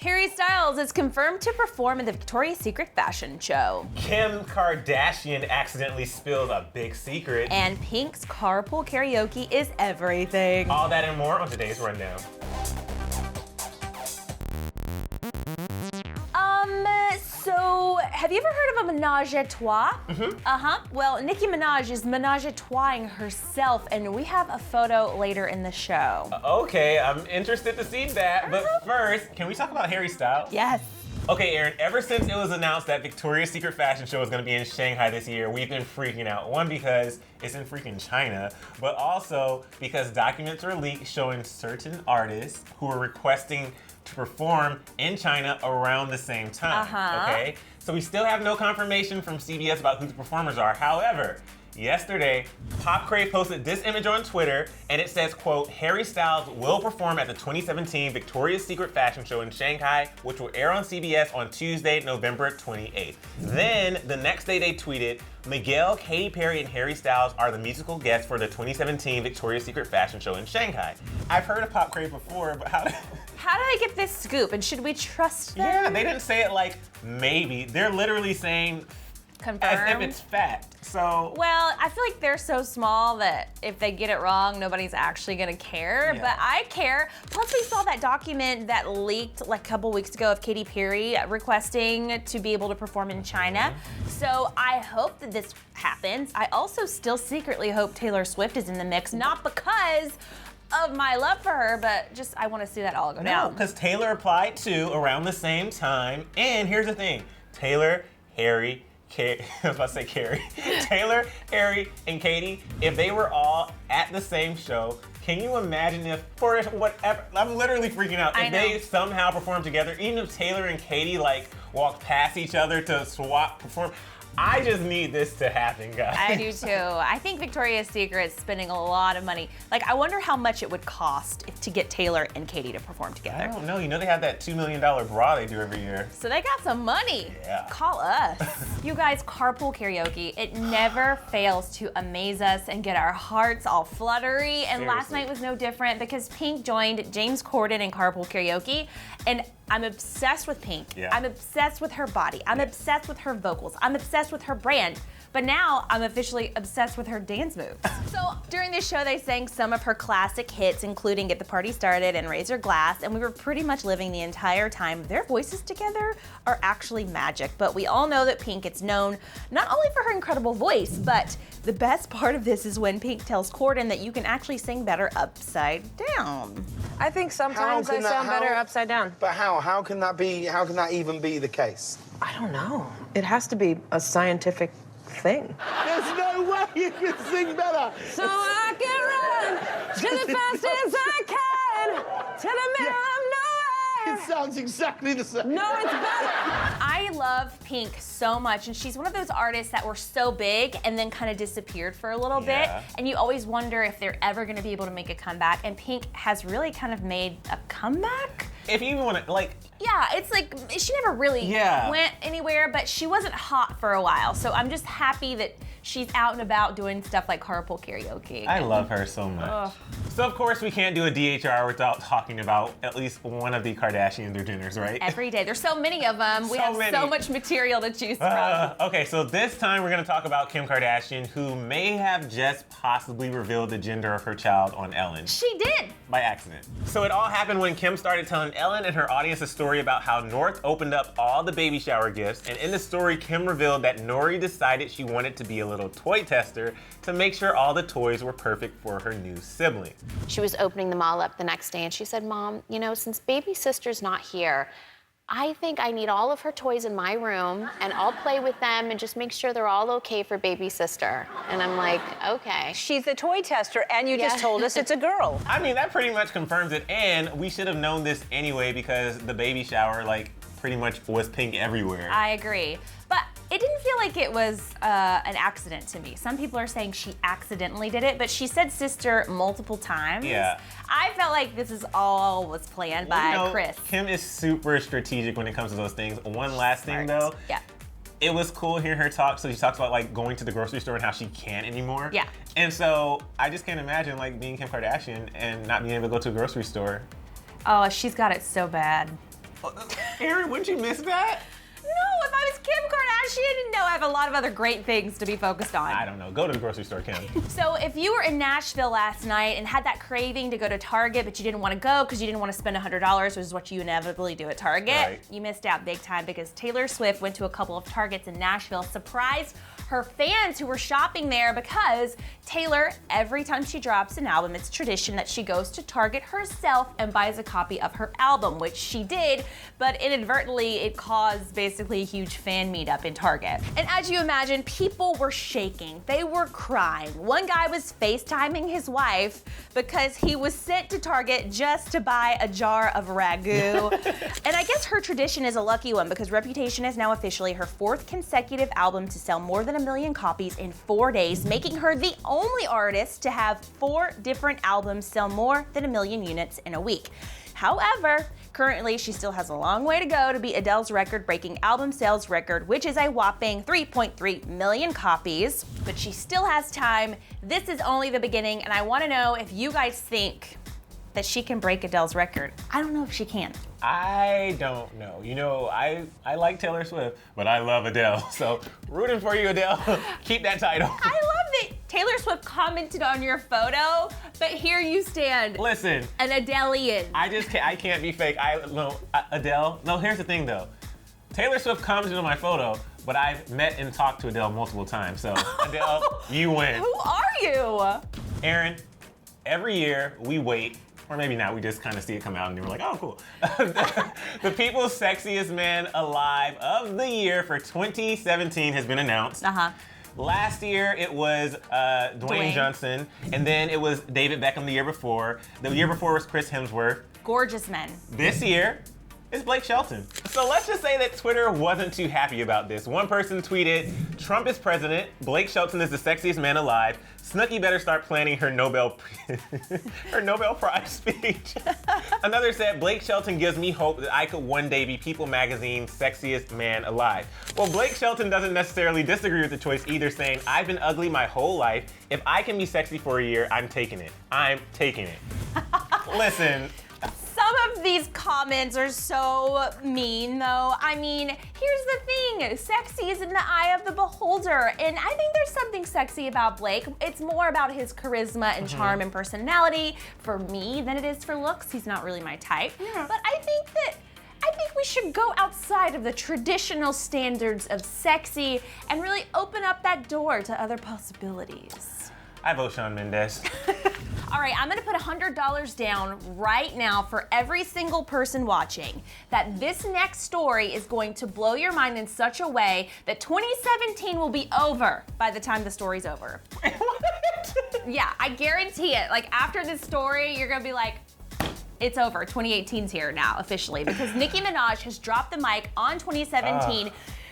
Harry Styles is confirmed to perform in the Victoria's Secret fashion show. Kim Kardashian accidentally spilled a big secret. And Pink's carpool karaoke is everything. All that and more on today's rundown. So have you ever heard of a menage a trois? Well, Nicki Minaj is menage a trois-ing herself, and we have a photo later in the show. Okay, I'm interested to see that, but first, can we talk about Harry Styles? Yes. Okay, Erin, ever since it was announced that Victoria's Secret fashion show is going to be in Shanghai this year, we've been freaking out. One, because it's in freaking China, but also because documents were leaked showing certain artists who were requesting to perform in China around the same time, okay? So we still have no confirmation from CBS about who the performers are. However, yesterday, Pop Crave posted this image on Twitter, and it says, quote, Harry Styles will perform at the 2017 Victoria's Secret fashion show in Shanghai, which will air on CBS on Tuesday, November 28th. Then, the next day they tweeted, Miguel, Katy Perry, and Harry Styles are the musical guests for the 2017 Victoria's Secret fashion show in Shanghai. I've heard of Pop Crave before, but how did they get this scoop, and should we trust them? Yeah, they didn't say it like maybe. They're literally saying confirmed, as if it's fact. So well, I feel like they're so small that if they get it wrong, nobody's actually gonna care. Yeah. But I care. Plus, we saw that document that leaked like a couple weeks ago of Katy Perry requesting to be able to perform in China. So I hope that this happens. I also still secretly hope Taylor Swift is in the mix, not because of my love for her, but just I want to see that all go down. No, because Taylor applied too around the same time. And here's the thing: Taylor, Harry, I was about to say Carrie. Taylor, Harry, and Katy, if they were all at the same show, can you imagine if, for whatever, I'm literally freaking out, if they somehow perform together, even if Taylor and Katy like walk past each other to swap perform. I just need this to happen, guys. I do too. I think Victoria's Secret's spending a lot of money. Like, I wonder how much it would cost to get Taylor and Katy to perform together. I don't know. You know they have that $2 million bra they do every year. So they got some money. Yeah. Call us. You guys, carpool karaoke, it never fails to amaze us and get our hearts all fluttery. And last night was no different because Pink joined James Corden in carpool karaoke. And I'm obsessed with Pink. Yeah. I'm obsessed with her body. I'm obsessed with her vocals. I'm obsessed with her brand. But now I'm officially obsessed with her dance moves. So during this show, they sang some of her classic hits, including Get the Party Started and Raise Your Glass, and we were pretty much living the entire time. Their voices together are actually magic, but we all know that Pink is known not only for her incredible voice, but the best part of this is when Pink tells Corden that you can actually sing better upside down. I think sometimes I sound better upside down. But how? How can that be? How can that even be the case? I don't know. It has to be a scientific thing. There's no way you can sing better. So I can run just as fast as I can to the middle of nowhere. It sounds exactly the same. No, it's better. I love Pink so much, and she's one of those artists that were so big and then kind of disappeared for a little bit, and you always wonder if they're ever going to be able to make a comeback, and Pink has really kind of made a comeback. If you even want to, like... Yeah, it's like, she never really went anywhere, but she wasn't hot for a while, so I'm just happy that she's out and about doing stuff like carpool karaoke. I love her so much. Ugh. So of course we can't do a DHR without talking about at least one of the Kardashians or Jenners, right? Every day. There's so many of them. We have so much material to choose from. Okay, so this time we're gonna talk about Kim Kardashian, who may have just possibly revealed the gender of her child on Ellen. She did! By accident. So it all happened when Kim started telling Ellen and her audience a story about how North opened up all the baby shower gifts, and in the story, Kim revealed that Nori decided she wanted to be a little toy tester to make sure all the toys were perfect for her new sibling. She was opening them all up the next day and she said, Mom, you know, since baby sister's not here, I think I need all of her toys in my room and I'll play with them and just make sure they're all okay for baby sister. And I'm like, okay. She's a toy tester and you just told us it's a girl. I mean, that pretty much confirms it, and we should have known this anyway because the baby shower, like, pretty much was pink everywhere. I agree. But it didn't feel like it was an accident to me. Some people are saying she accidentally did it, but she said sister multiple times. Yeah. I felt like this is all was planned by Chris. Kim is super strategic when it comes to those things. One last thing though. Yeah. It was cool hearing her talk. So she talks about like going to the grocery store and how she can't anymore. Yeah. And so I just can't imagine like being Kim Kardashian and not being able to go to a grocery store. Oh, she's got it so bad. Aaron, wouldn't you miss that? No, if I was Kim Kardashian, no, I have a lot of other great things to be focused on. I don't know. Go to the grocery store, Kim. So if you were in Nashville last night and had that craving to go to Target, but you didn't want to go because you didn't want to spend $100, which is what you inevitably do at Target, Right. you missed out big time because Taylor Swift went to a couple of Targets in Nashville, surprised her fans who were shopping there because Taylor, every time she drops an album, it's tradition that she goes to Target herself and buys a copy of her album, which she did, but inadvertently it caused basically a huge fan meetup in Target. And as you imagine, people were shaking. They were crying. One guy was FaceTiming his wife because he was sent to Target just to buy a jar of ragu. And I guess her tradition is a lucky one because Reputation is now officially her 4th consecutive album to sell more than 1 million copies in 4 days, making her the only artist to have 4 different albums sell more than 1 million units in a week. However, currently she still has a long way to go to beat Adele's record-breaking album sales record, which is a whopping 3.3 million copies, but she still has time. This is only the beginning, and I want to know if you guys think that she can break Adele's record. I don't know if she can. I don't know. You know, I like Taylor Swift, but I love Adele. So rooting for you, Adele. Keep that title. I love that Taylor Swift commented on your photo, but here you stand. Listen. An Adelean. I can't be fake. Adele. No, here's the thing though. Taylor Swift commented on my photo, but I've met and talked to Adele multiple times. So Adele, you win. Who are you? Aaron, every year we wait, or maybe not, we just kind of see it come out and we're like, oh, cool. The People's Sexiest Man Alive of the Year for 2017 has been announced. Last year it was Dwayne Johnson, and then it was David Beckham the year before. The year before was Chris Hemsworth. Gorgeous men. This year, it's Blake Shelton. So let's just say that Twitter wasn't too happy about this. One person tweeted, Trump is president, Blake Shelton is the sexiest man alive, Snooki better start planning her Nobel Prize speech. Another said, Blake Shelton gives me hope that I could one day be People Magazine's sexiest man alive. Well, Blake Shelton doesn't necessarily disagree with the choice either, saying, I've been ugly my whole life. If I can be sexy for a year, I'm taking it. I'm taking it. Listen. Some of these comments are so mean, though. I mean, here's the thing. Sexy is in the eye of the beholder, and I think there's something sexy about Blake. It's more about his charisma and charm and personality for me than it is for looks. He's not really my type. Yeah. But I think we should go outside of the traditional standards of sexy and really open up that door to other possibilities. I vote Shawn Mendes. All right, I'm gonna put $100 down right now for every single person watching that this next story is going to blow your mind in such a way that 2017 will be over by the time the story's over. What? Yeah, I guarantee it. Like after this story, you're gonna be like, it's over. 2018's here now, officially, because Nicki Minaj has dropped the mic on 2017.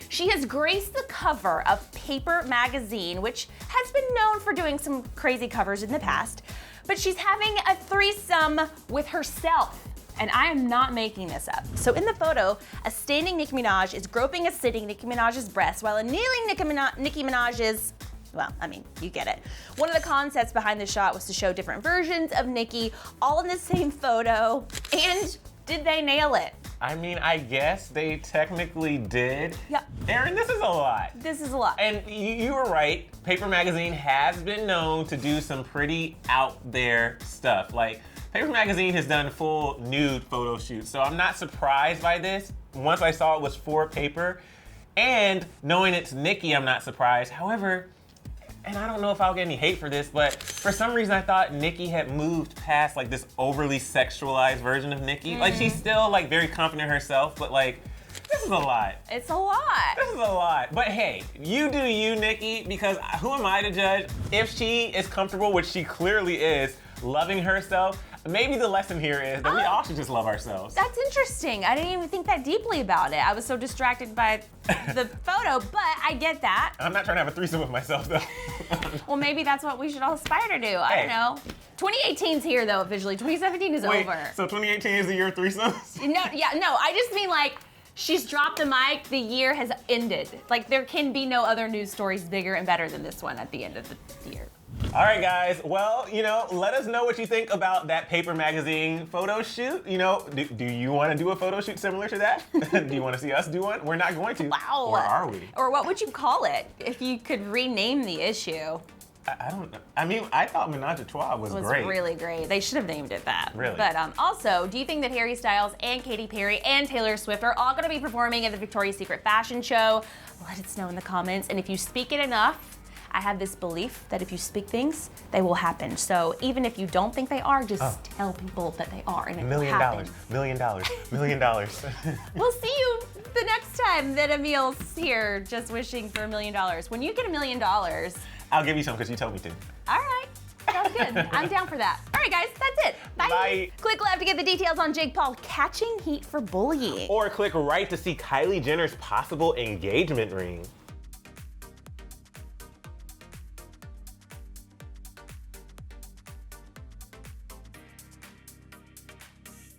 She has graced the cover of Paper magazine, which has been known for doing some crazy covers in the past, but she's having a threesome with herself. And I am not making this up. So in the photo, a standing Nicki Minaj is groping a sitting Nicki Minaj's breast while a kneeling Nicki Minaj is, well, I mean, you get it. One of the concepts behind the shot was to show different versions of Nicki all in the same photo. And did they nail it? I mean, I guess they technically did. Yeah. Aaron, this is a lot. This is a lot. And you were right. Paper Magazine has been known to do some pretty out there stuff. Like, Paper Magazine has done full nude photo shoots, so I'm not surprised by this. Once I saw it was for Paper, and knowing it's Nicki, I'm not surprised. However, and I don't know if I'll get any hate for this, but for some reason I thought Nicki had moved past like this overly sexualized version of Nicki. Like she's still like very confident in herself, but like, this is a lot. It's a lot. This is a lot. But hey, you do you, Nicki, because who am I to judge? If she is comfortable, which she clearly is, loving herself, maybe the lesson here is that we all should just love ourselves. That's interesting. I didn't even think that deeply about it. I was so distracted by the photo, but I get that. I'm not trying to have a threesome with myself though. Well, maybe that's what we should all aspire to do. I don't know. 2018's here though, officially. 2017 is Wait, over. so 2018 is the year of threesomes? No, I just mean like, she's dropped the mic, the year has ended. Like there can be no other news stories bigger and better than this one at the end of the year. All right, guys. Well, let us know what you think about that Paper Magazine photo shoot. Do you want to do a photo shoot similar to that? Do you want to see us do one? We're not going to. Wow. Or are we? Or what would you call it if you could rename the issue? I don't know. I mean, I thought Menage a Trois was great. It was really great. They should have named it that. Really? But also, do you think that Harry Styles and Katy Perry and Taylor Swift are all going to be performing at the Victoria's Secret fashion show? Let us know in the comments. And if you speak it enough, I have this belief that if you speak things, they will happen. So even if you don't think they are, just tell people that they are, and it will happen. $1 million, $1 million. We'll see you the next time that Emil's here just wishing for $1 million. When you get $1 million, I'll give you some because you told me to. all right. Sounds good. I'm down for that. All right, guys, that's it. Bye. Bye. Click left to get the details on Jake Paul catching heat for bullying. Or click right to see Kylie Jenner's possible engagement ring.